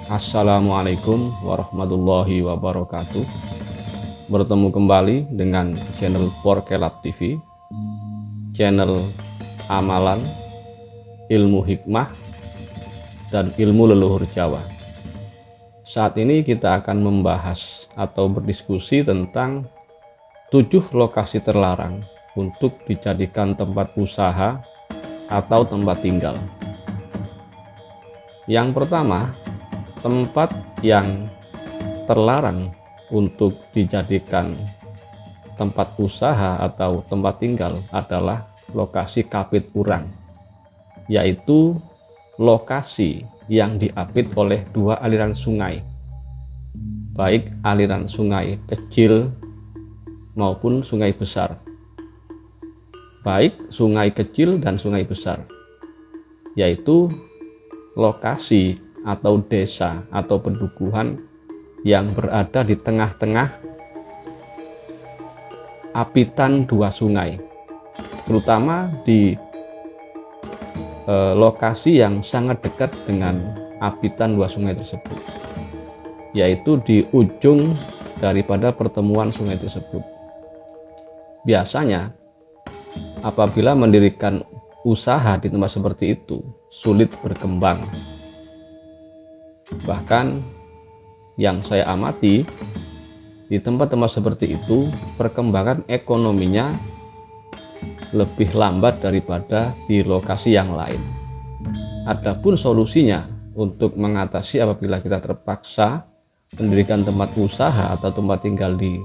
Assalamualaikum warahmatullahi wabarakatuh. Bertemu kembali dengan channel Porkelab TV, channel amalan, ilmu hikmah, dan ilmu leluhur Jawa. Saat ini kita akan membahas atau berdiskusi tentang 7 lokasi terlarang untuk dijadikan tempat usaha atau tempat tinggal. Yang pertama, tempat yang terlarang untuk dijadikan tempat usaha atau tempat tinggal adalah lokasi kapit urang, yaitu lokasi yang diapit oleh 2 aliran sungai, baik aliran sungai kecil maupun sungai besar, baik sungai kecil dan sungai besar, yaitu lokasi atau desa atau pedukuhan yang berada di tengah-tengah apitan 2 sungai, terutama di lokasi yang sangat dekat dengan apitan 2 sungai tersebut, yaitu di ujung daripada pertemuan sungai tersebut. Biasanya apabila mendirikan usaha di tempat seperti itu sulit berkembang. Bahkan yang saya amati, di tempat-tempat seperti itu perkembangan ekonominya lebih lambat daripada di lokasi yang lain. Adapun solusinya untuk mengatasi apabila kita terpaksa mendirikan tempat usaha atau tempat tinggal di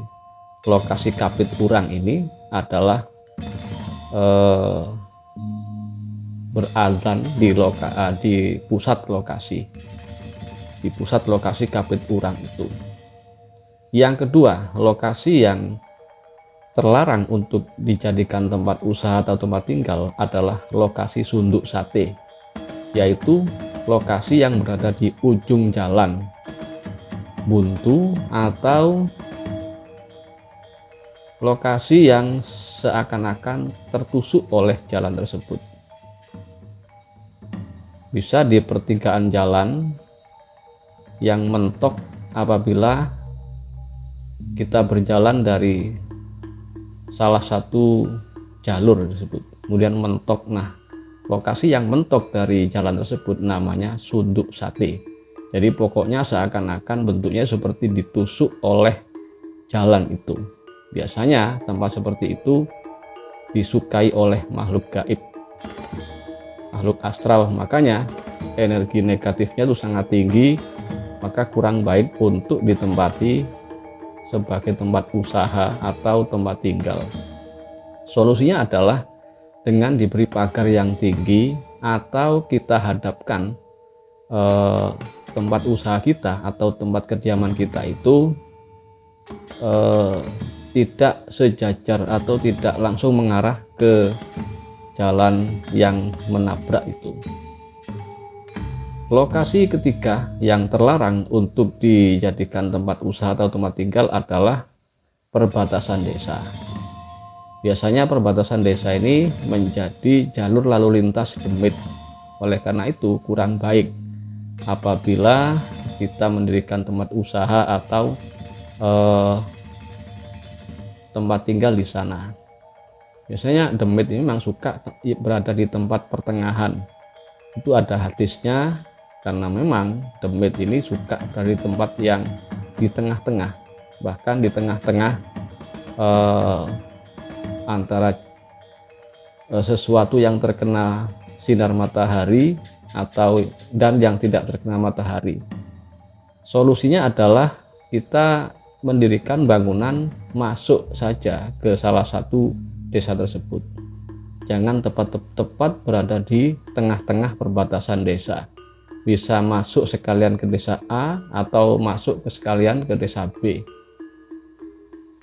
lokasi kapit urang ini adalah berazan di pusat lokasi kapit urang itu. Yang kedua, lokasi yang terlarang untuk dijadikan tempat usaha atau tempat tinggal adalah lokasi sunduk sate, yaitu lokasi yang berada di ujung jalan buntu atau lokasi yang seakan-akan tertusuk oleh jalan tersebut. Bisa di pertigaan jalan yang mentok apabila kita berjalan dari salah satu jalur tersebut, kemudian mentok. Nah, lokasi yang mentok dari jalan tersebut namanya sunduk sate. Jadi pokoknya seakan-akan bentuknya seperti ditusuk oleh jalan itu. Biasanya tempat seperti itu disukai oleh makhluk gaib, makhluk astral, makanya energi negatifnya itu sangat tinggi, maka kurang baik untuk ditempati sebagai tempat usaha atau tempat tinggal. Solusinya adalah dengan diberi pagar yang tinggi, atau kita hadapkan tempat usaha kita atau tempat kediaman kita itu tidak sejajar atau tidak langsung mengarah ke jalan yang menabrak itu. Lokasi ketiga yang terlarang untuk dijadikan tempat usaha atau tempat tinggal adalah perbatasan desa. Biasanya perbatasan desa ini menjadi jalur lalu lintas demit. Oleh karena itu kurang baik apabila kita mendirikan tempat usaha atau tempat tinggal di sana. Biasanya demit ini memang suka berada di tempat pertengahan. Itu ada hadisnya, karena memang demit ini suka berada di tempat yang di tengah-tengah, bahkan di tengah-tengah antara sesuatu yang terkena sinar matahari dan yang tidak terkena matahari. Solusinya adalah kita mendirikan bangunan masuk saja ke salah satu desa tersebut. Jangan tepat berada di tengah-tengah perbatasan desa. Bisa masuk sekalian ke desa A atau masuk sekalian ke desa B.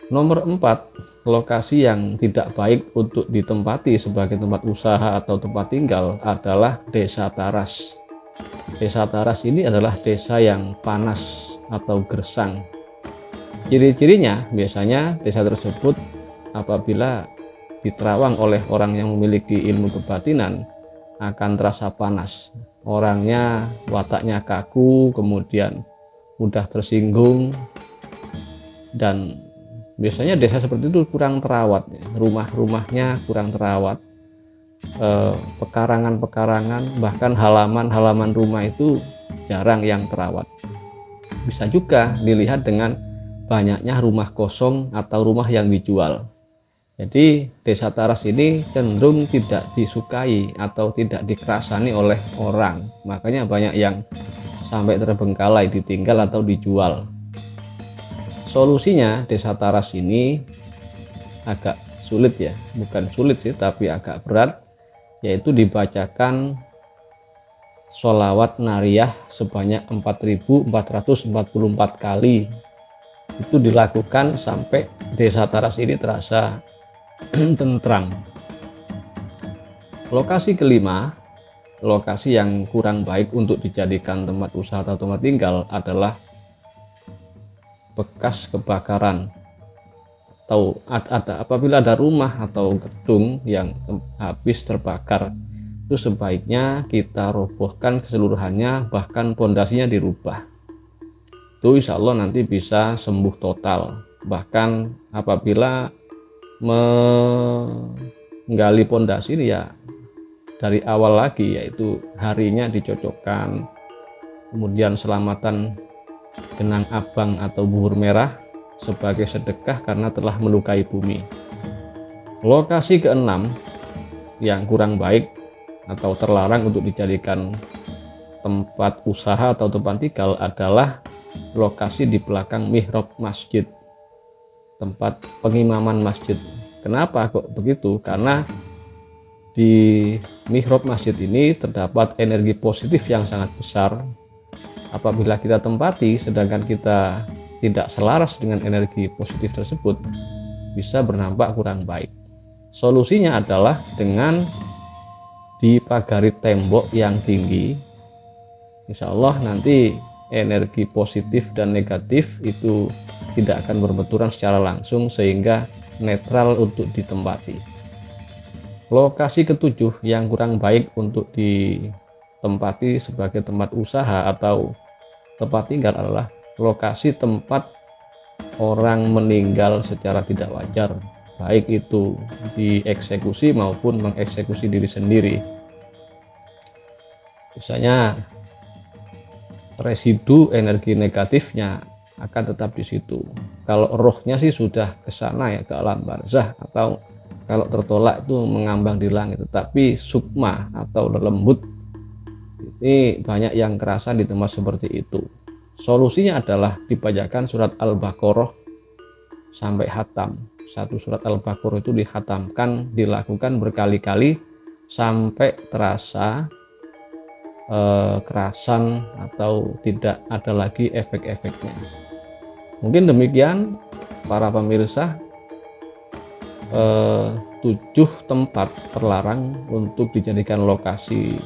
Nomor 4, lokasi yang tidak baik untuk ditempati sebagai tempat usaha atau tempat tinggal adalah desa taras. Desa taras ini adalah desa yang panas atau gersang. Ciri-cirinya biasanya desa tersebut apabila diterawang oleh orang yang memiliki ilmu kebatinan akan terasa panas. orangnya wataknya kaku, kemudian mudah tersinggung, dan biasanya desa seperti itu kurang terawat, rumah-rumahnya kurang terawat, pekarangan-pekarangan, bahkan halaman-halaman rumah itu jarang yang terawat. Bisa juga dilihat dengan banyaknya rumah kosong atau rumah yang dijual. Jadi desa Taras ini cenderung tidak disukai atau tidak dikerasani oleh orang, makanya banyak yang sampai terbengkalai, ditinggal atau dijual. Solusinya desa Taras ini agak sulit ya, bukan sulit sih, tapi agak berat, yaitu dibacakan sholawat nariyah sebanyak 4.444 kali. Itu dilakukan sampai desa Taras ini terasa tentram. Lokasi kelima, lokasi yang kurang baik untuk dijadikan tempat usaha atau tempat tinggal adalah bekas kebakaran, atau apabila ada rumah atau gedung yang habis terbakar, itu sebaiknya kita robohkan keseluruhannya, bahkan pondasinya dirubah. Itu insya Allah nanti bisa sembuh total. Bahkan apabila menggali pondasi ini ya dari awal lagi, yaitu harinya dicocokkan, kemudian selamatan genang abang atau bubur merah sebagai sedekah karena telah melukai bumi. Lokasi keenam yang kurang baik atau terlarang untuk dijadikan tempat usaha atau tempat tinggal adalah lokasi di belakang mihrab masjid, tempat pengimaman masjid. Kenapa kok begitu? Karena di mihrab masjid ini terdapat energi positif yang sangat besar. Apabila kita tempati sedangkan kita tidak selaras dengan energi positif tersebut, bisa bernampak kurang baik. Solusinya adalah dengan dipagari tembok yang tinggi. Insya Allah nanti energi positif dan negatif itu tidak akan berbenturan secara langsung, sehingga netral untuk ditempati. Lokasi ketujuh yang kurang baik untuk ditempati sebagai tempat usaha atau tempat tinggal adalah lokasi tempat orang meninggal secara tidak wajar, baik itu dieksekusi maupun mengeksekusi diri sendiri. Misalnya residu energi negatifnya akan tetap di situ. Kalau rohnya sih sudah ke sana ya, ke alam barzah, atau kalau tertolak itu mengambang di langit. Tetapi sukma atau lembut ini banyak yang kerasa di tempat seperti itu. Solusinya adalah dibacakan surat Al-Baqarah sampai hatam. Satu surat Al-Baqarah itu dihatamkan, dilakukan berkali-kali sampai terasa kerasan atau tidak ada lagi efek-efeknya. Mungkin demikian para pemirsa, 7 tempat terlarang untuk dijadikan lokasi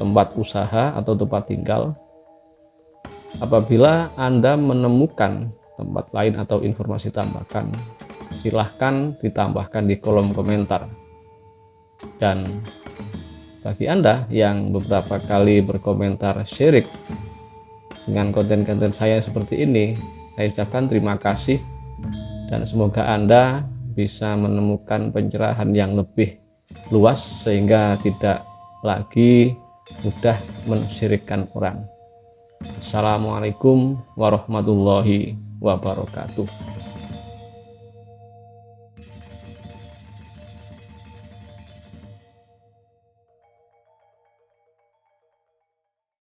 tempat usaha atau tempat tinggal. Apabila Anda menemukan tempat lain atau informasi tambahan, silahkan ditambahkan di kolom komentar. Dan bagi Anda yang beberapa kali berkomentar syirik dengan konten-konten saya seperti ini, saya ucapkan terima kasih, dan semoga Anda bisa menemukan pencerahan yang lebih luas sehingga tidak lagi mudah mensyirikkan orang. Assalamualaikum warahmatullahi wabarakatuh.